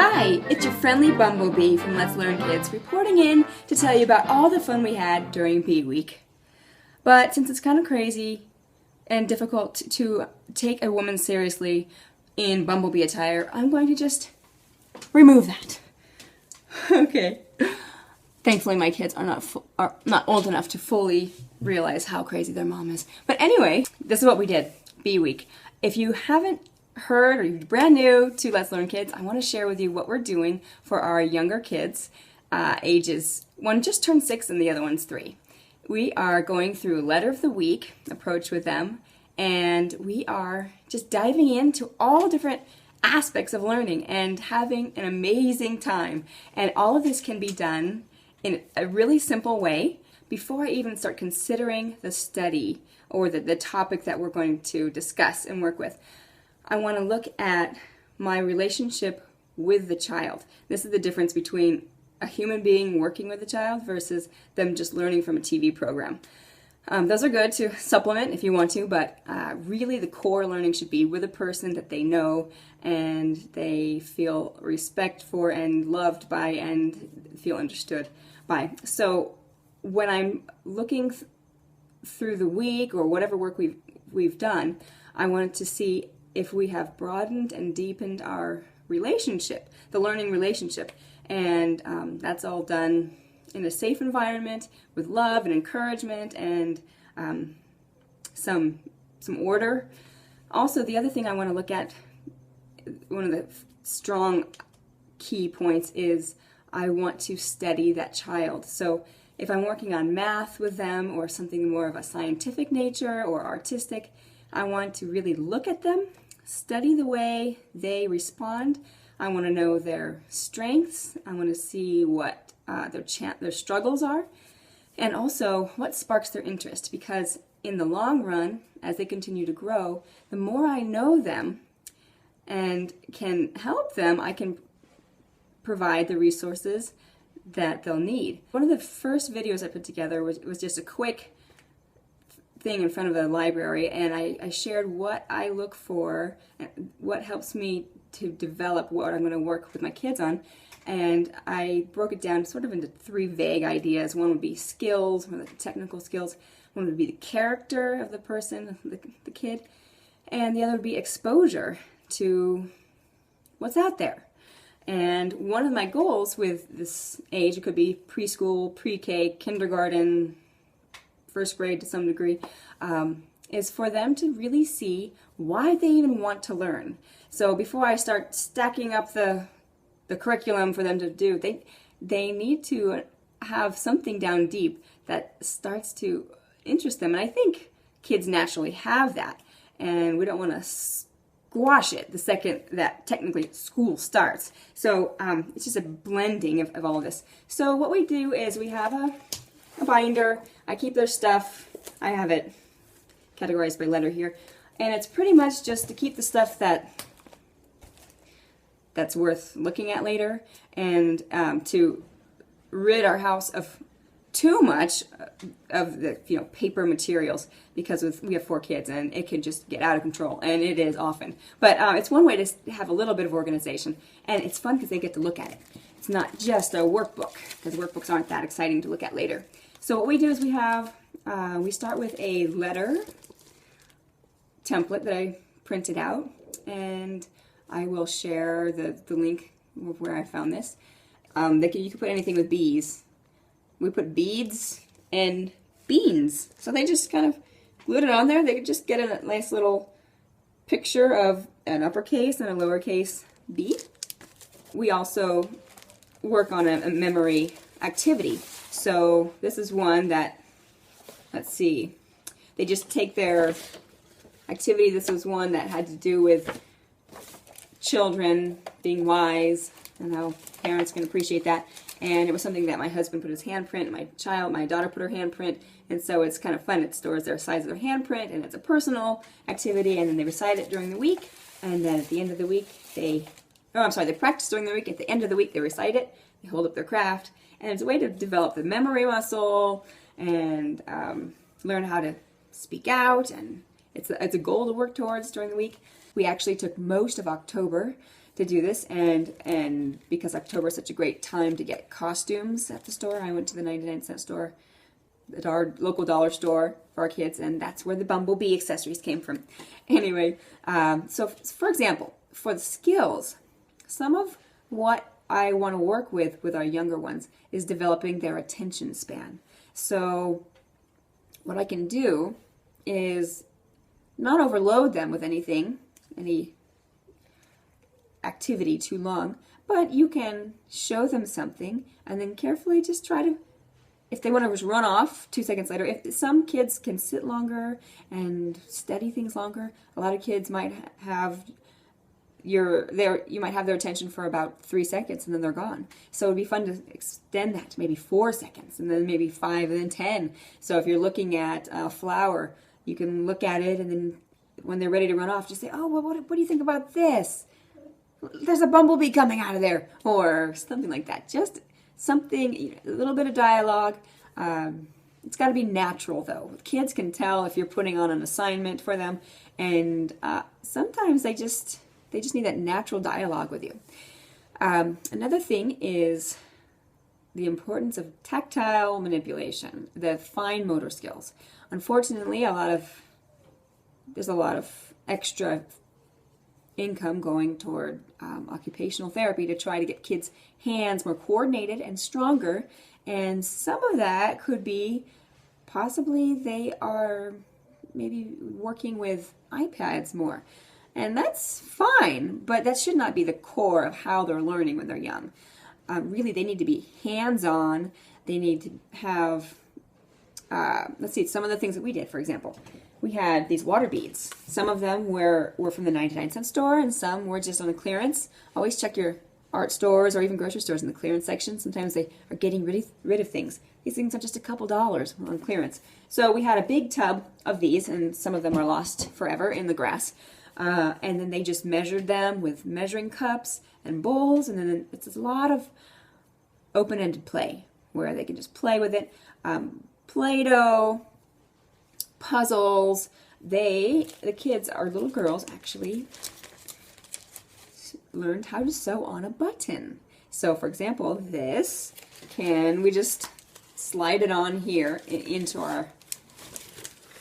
Hi, it's your friendly bumblebee from Let's Learn Kids reporting in to tell you about all the fun we had during Bee Week. But since it's kind of crazy and difficult to take a woman seriously in bumblebee attire, I'm going to just remove that. Okay. Thankfully, my kids are not old enough to fully realize how crazy their mom is. But anyway, this is what we did, Bee Week. If you haven't heard or you're brand new to Let's Learn Kids, I want to share with you what we're doing for our younger kids, ages, one just turned 6 and the other one's 3. We are going through Letter of the Week approach with them, and we are just diving into all different aspects of learning and having an amazing time. And all of this can be done in a really simple way before I even start considering the study or the topic that we're going to discuss and work with. I want to look at my relationship with the child. This is the difference between a human being working with a child versus them just learning from a TV program. Those are good to supplement if you want to, but really the core learning should be with a person that they know and they feel respect for and loved by and feel understood by. So when I'm looking through the week or whatever work we've done, I wanted to see if we have broadened and deepened our relationship, the learning relationship. And that's all done in a safe environment with love and encouragement and some order. Also, the other thing I want to look at, one of the strong key points is I want to study that child. So if I'm working on math with them or something more of a scientific nature or artistic, I want to really look at them, study the way they respond. I want to know their strengths. I want to see what their struggles are, and also what sparks their interest, because in the long run, as they continue to grow, the more I know them and can help them, I can provide the resources that they'll need. One of the first videos I put together was just a quick thing in front of the library, and I shared what I look for, what helps me to develop what I'm going to work with my kids on. And I broke it down sort of into 3 vague ideas. One would be skills, one of the technical skills. One would be the character of the person, the kid. And the other would be exposure to what's out there. And one of my goals with this age, it could be preschool, pre-K, kindergarten, first grade to some degree, is for them to really see why they even want to learn. So before I start stacking up the curriculum for them to do, they need to have something down deep that starts to interest them. And I think kids naturally have that, and we don't want to squash it the second that technically school starts. So it's just a blending of all of this. So what we do is we have a binder. I keep their stuff. I have it categorized by letter here, and it's pretty much just to keep the stuff that's worth looking at later, and to rid our house of too much of the paper materials, because we have 4 kids and it can just get out of control, and it is often. But it's one way to have a little bit of organization, and it's fun because they get to look at it. It's not just a workbook, because workbooks aren't that exciting to look at later. So what we do is we start with a letter template that I printed out, and I will share the link of where I found this. You can put anything with bees. We put beads and beans. So they just kind of glued it on there. They could just get a nice little picture of an uppercase and a lowercase b. We also work on a memory activity. So this is one that, let's see, they just take their activity. This was one that had to do with children being wise and how parents can appreciate that. And it was something that my husband put his handprint, my daughter put her handprint, and so it's kind of fun. It stores their size of their handprint, and it's a personal activity, and then they recite it during the week, and then at the end of the week they practice during the week. At the end of the week they recite it, they hold up their craft, and it's a way to develop the memory muscle and learn how to speak out, and it's a goal to work towards during the week. We actually took most of October to do this, and because October is such a great time to get costumes at the store, I went to the 99-cent store at our local dollar store for our kids, and that's where the bumblebee accessories came from. Anyway, so for example, for the skills, some of what I want to work with our younger ones is developing their attention span. So what I can do is not overload them with any activity too long, but you can show them something and then carefully just try to, if they want to just run off 2 seconds later, if some kids can sit longer and study things longer, a lot of kids might have you might have their attention for about 3 seconds and then they're gone. So it'd be fun to extend that to maybe 4 seconds and then maybe 5 and then 10. So if you're looking at a flower, you can look at it and then when they're ready to run off, just say, oh, well, what do you think about this? There's a bumblebee coming out of there, or something like that. Just something, a little bit of dialogue. It's got to be natural, though. Kids can tell if you're putting on an assignment for them, and sometimes they just need that natural dialogue with you. Another thing is the importance of tactile manipulation, the fine motor skills. Unfortunately, there's a lot of extra income going toward occupational therapy to try to get kids' hands more coordinated and stronger, and some of that could be possibly they are maybe working with iPads more, and that's fine, but that should not be the core of how they're learning when they're young. Really, they need to be hands-on. They need to have, let's see, some of the things that we did, for example. We had these water beads. Some of them were from the 99-cent store, and some were just on a clearance. Always check your art stores or even grocery stores in the clearance section. Sometimes they are getting rid of things. These things are just a couple dollars on clearance. So we had a big tub of these, and some of them are lost forever in the grass. And then they just measured them with measuring cups and bowls, and then it's a lot of open-ended play where they can just play with it. Play-Doh, puzzles. The kids, our little girls, actually learned how to sew on a button. So, for example, we just slide it on here into our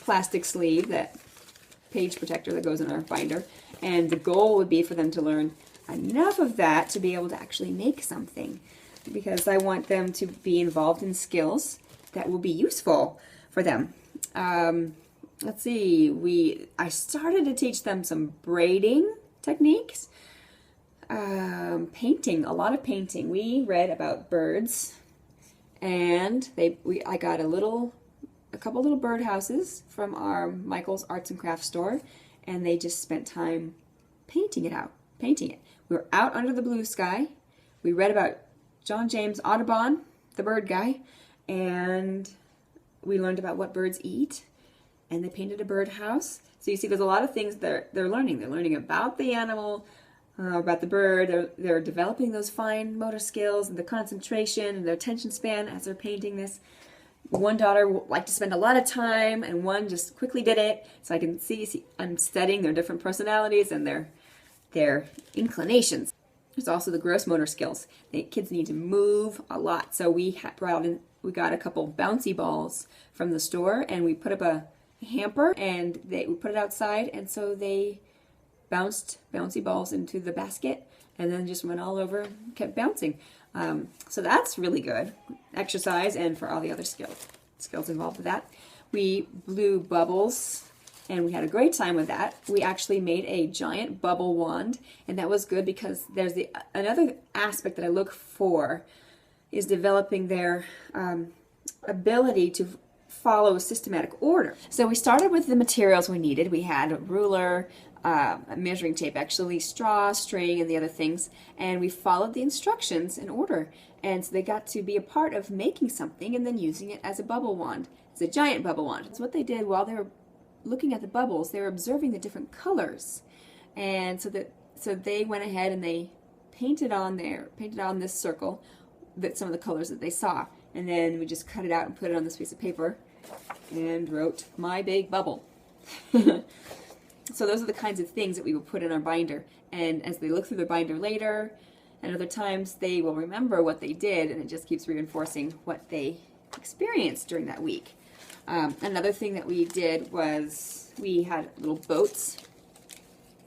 plastic sleeve, that page protector that goes in our binder, and the goal would be for them to learn enough of that to be able to actually make something, because I want them to be involved in skills that will be useful for them. Let's see, I started to teach them some braiding techniques, painting, a lot of painting. We read about birds, and I got a couple little bird houses from our Michael's Arts and Crafts store, and they just spent time painting it. We were out under the blue sky. We read about John James Audubon, the bird guy, and we learned about what birds eat, and they painted a birdhouse. So you see, there's a lot of things they're learning. They're learning about the animal, about the bird. They're developing those fine motor skills and the concentration and their attention span as they're painting this. One daughter liked to spend a lot of time, and one just quickly did it. So I can see I'm studying their different personalities and their inclinations. There's also the gross motor skills. Kids need to move a lot. So we got a couple bouncy balls from the store, and we put up a hamper, and we put it outside, and so they bounced bouncy balls into the basket and then just went all over, kept bouncing. So that's really good exercise, and for all the other skills involved with that. We blew bubbles, and we had a great time with that. We actually made a giant bubble wand, and that was good because there's another aspect that I look for is developing their ability to follow a systematic order. So we started with the materials we needed. We had a ruler, a measuring tape, actually, straw, string, and the other things, and we followed the instructions in order. And so they got to be a part of making something and then using it as a bubble wand. It's a giant bubble wand. It's what they did while they were looking at the bubbles. They were observing the different colors, and so they went ahead and they painted on this circle some of the colors that they saw, and then we just cut it out and put it on this piece of paper and wrote "My Big Bubble." So those are the kinds of things that we would put in our binder. And as they look through their binder later, and other times they will remember what they did, and it just keeps reinforcing what they experienced during that week. Another thing that we did was we had little boats.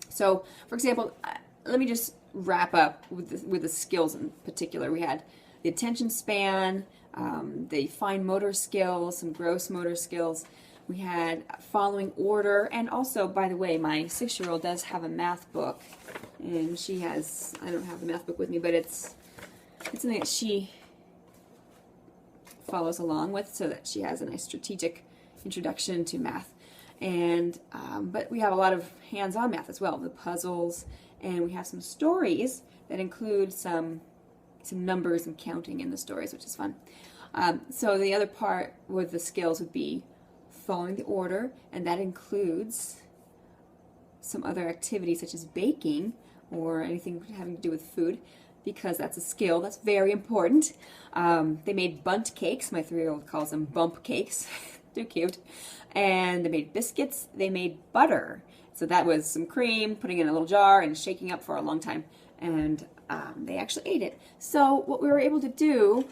So, for example, let me just wrap up with the skills in particular. We had the attention span, the fine motor skills, some gross motor skills. We had following order, and also, by the way, my 6-year-old does have a math book, and she has, I don't have the math book with me, but it's something that she follows along with, so that she has a nice strategic introduction to math. And but we have a lot of hands-on math as well, the puzzles, and we have some stories that include some numbers and counting in the stories, which is fun. So the other part with the skills would be following the order, and that includes some other activities such as baking or anything having to do with food, because that's a skill that's very important. They made bundt cakes. My 3-year-old calls them bump cakes. Too cute. And they made biscuits. They made butter. So that was some cream, putting it in a little jar and shaking up for a long time. And they actually ate it. So what we were able to do,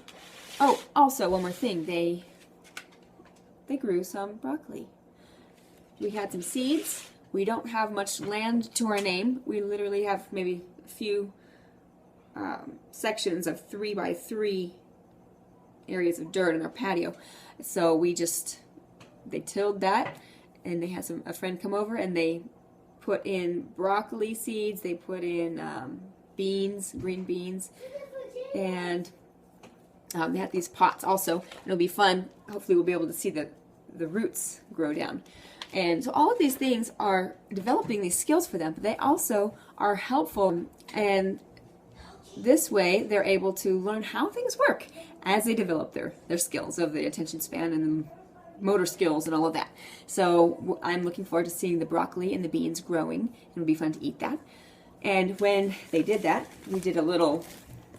oh, also one more thing, they grew some broccoli. We had some seeds. We don't have much land to our name. We literally have maybe a few sections of 3x3 areas of dirt in our patio. So they tilled that, and they had a friend come over, and they put in broccoli seeds. They put in beans, green beans, and they had these pots also. It'll be fun. Hopefully we'll be able to see the roots grow down. And so all of these things are developing these skills for them, but they also are helpful, and this way they're able to learn how things work as they develop their skills of the attention span and the motor skills and all of that. So I'm looking forward to seeing the broccoli and the beans growing. It'll be fun to eat that. And when they did that, we did a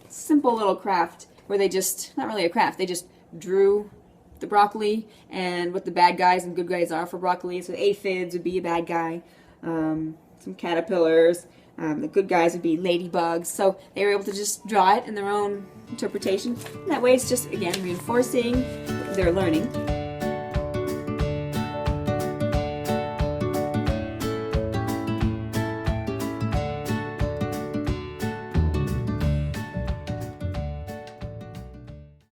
simple little craft where they just, not really a craft, they just drew the broccoli and what the bad guys and good guys are for broccoli. So aphids would be a bad guy, some caterpillars, the good guys would be ladybugs. So they were able to just draw it in their own interpretation. And that way it's just, again, reinforcing their learning.